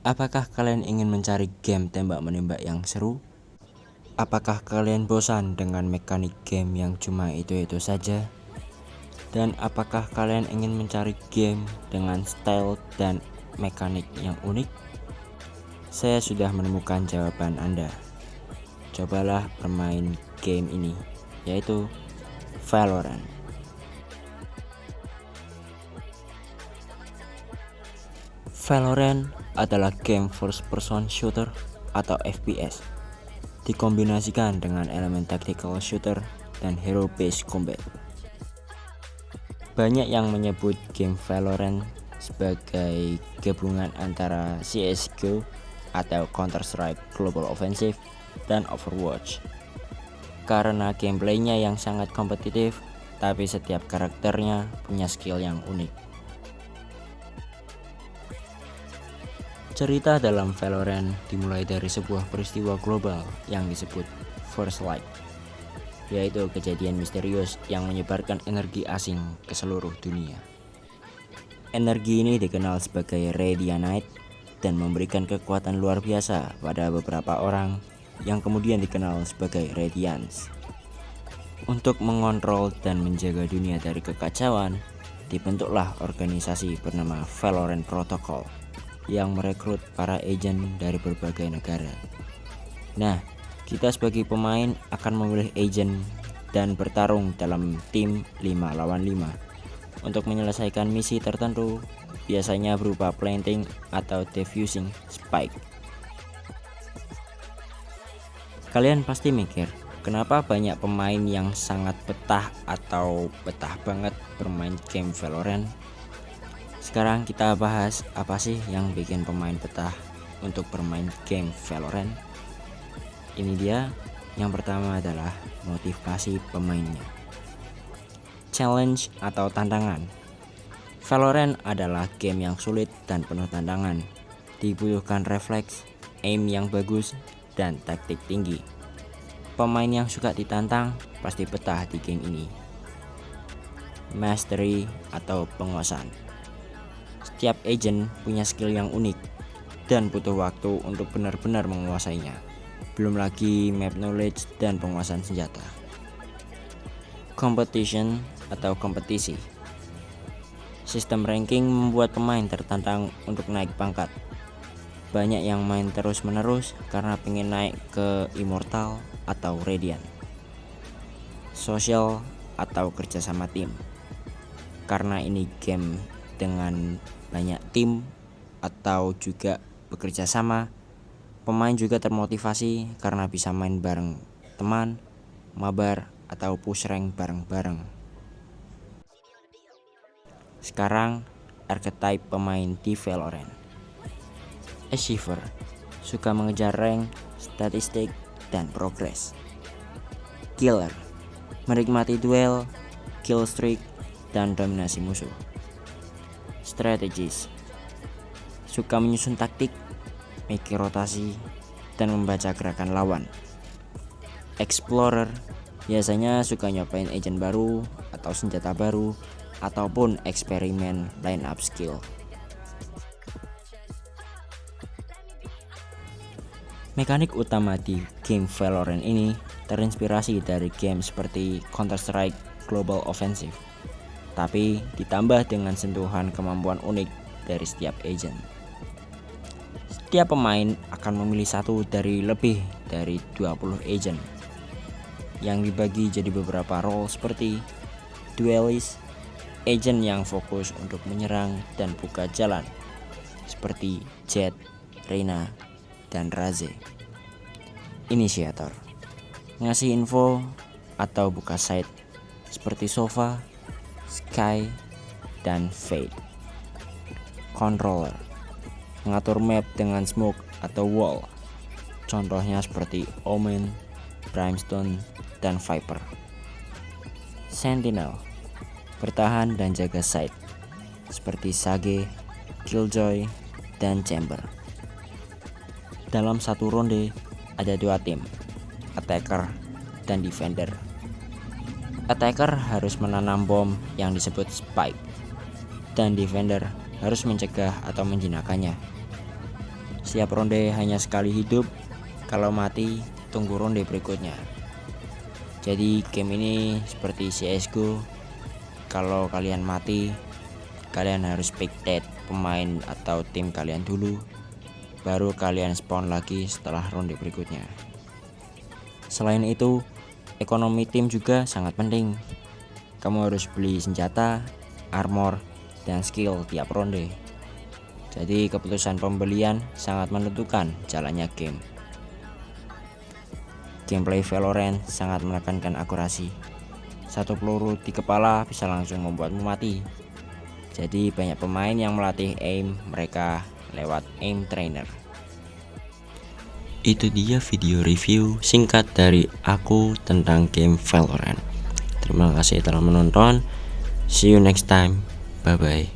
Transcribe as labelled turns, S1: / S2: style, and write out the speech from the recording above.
S1: Apakah kalian ingin mencari game tembak-menembak yang seru? Apakah kalian bosan dengan mekanik game yang cuma itu-itu saja? Dan apakah kalian ingin mencari game dengan style dan mekanik yang unik? Saya sudah menemukan jawaban Anda. Cobalah bermain game ini, yaitu Valorant. Valorant adalah game first person shooter atau FPS, dikombinasikan dengan elemen tactical shooter dan hero based combat. Banyak yang menyebut game Valorant sebagai gabungan antara CSGO atau Counter-Strike Global Offensive dan Overwatch karena gameplaynya yang sangat kompetitif, tapi setiap karakternya punya skill yang unik. Cerita dalam Valorant dimulai dari sebuah peristiwa global yang disebut First Light, yaitu kejadian misterius yang menyebarkan energi asing ke seluruh dunia. Energi ini dikenal sebagai Radianite dan memberikan kekuatan luar biasa pada beberapa orang yang kemudian dikenal sebagai Radiants. Untuk mengontrol dan menjaga dunia dari kekacauan, dibentuklah organisasi bernama Valorant Protocol yang merekrut para agent dari berbagai negara. Nah, kita sebagai pemain akan memilih agent dan bertarung dalam tim 5 lawan 5 untuk menyelesaikan misi tertentu, biasanya berupa planting atau defusing spike. Kalian pasti mikir, kenapa banyak pemain yang sangat betah atau betah banget bermain game Valorant? Sekarang kita bahas apa sih yang bikin pemain betah untuk bermain game Valorant. Ini dia, yang pertama adalah motivasi pemainnya. Challenge atau tantangan. Valorant adalah game yang sulit dan penuh tantangan. Dibutuhkan refleks, aim yang bagus, dan taktik tinggi. Pemain yang suka ditantang pasti betah di game ini. Mastery atau penguasaan. Setiap agent punya skill yang unik dan butuh waktu untuk benar-benar menguasainya. Belum lagi map knowledge dan penguasaan senjata. Competition atau kompetisi. Sistem ranking membuat pemain tertantang untuk naik pangkat. Banyak yang main terus-menerus karena pengen naik ke Immortal atau Radiant. Social atau kerjasama tim. Karena ini game dengan banyak tim atau juga bekerja sama, pemain juga termotivasi karena bisa main bareng teman, mabar, atau push rank bareng-bareng. Sekarang archetype pemain di Valorant. Achiever, suka mengejar rank, statistik, dan progres. Killer, menikmati duel, kill streak, dan dominasi musuh. Strategis, suka menyusun taktik, mikir rotasi, dan membaca gerakan lawan. Explorer, biasanya suka nyobain agent baru atau senjata baru ataupun eksperimen line up skill. Mekanik utama di game Valorant ini terinspirasi dari game seperti Counter-Strike Global Offensive, tapi ditambah dengan sentuhan kemampuan unik dari setiap agent. Setiap pemain akan memilih satu dari lebih dari 20 agent yang dibagi jadi beberapa role seperti duelist, agent yang fokus untuk menyerang dan buka jalan seperti Jett, Reyna, dan Raze. Initiator, ngasih info atau buka site seperti Sova, Sky, dan Fade. Controller, mengatur map dengan smoke atau wall. Contohnya seperti Omen, Brimstone, dan Viper. Sentinel, bertahan dan jaga site seperti Sage, Killjoy, dan Chamber. Dalam satu ronde ada dua tim, attacker dan defender. Attacker harus menanam bom yang disebut spike, dan defender harus mencegah atau menjinakkannya. Setiap ronde hanya sekali hidup, kalau mati tunggu ronde berikutnya. Jadi game ini seperti CSGO, kalau kalian mati kalian harus pick dead pemain atau tim kalian dulu, baru kalian spawn lagi setelah ronde berikutnya. Selain itu, ekonomi tim juga sangat penting. Kamu harus beli senjata, armor, dan skill tiap ronde. Jadi keputusan pembelian sangat menentukan jalannya game. Gameplay Valorant sangat menekankan akurasi. Satu peluru di kepala bisa langsung membuatmu mati. Jadi banyak pemain yang melatih aim mereka lewat aim trainer. Itu dia video review singkat dari aku tentang game Valorant. Terima kasih telah menonton. See you next time. Bye bye.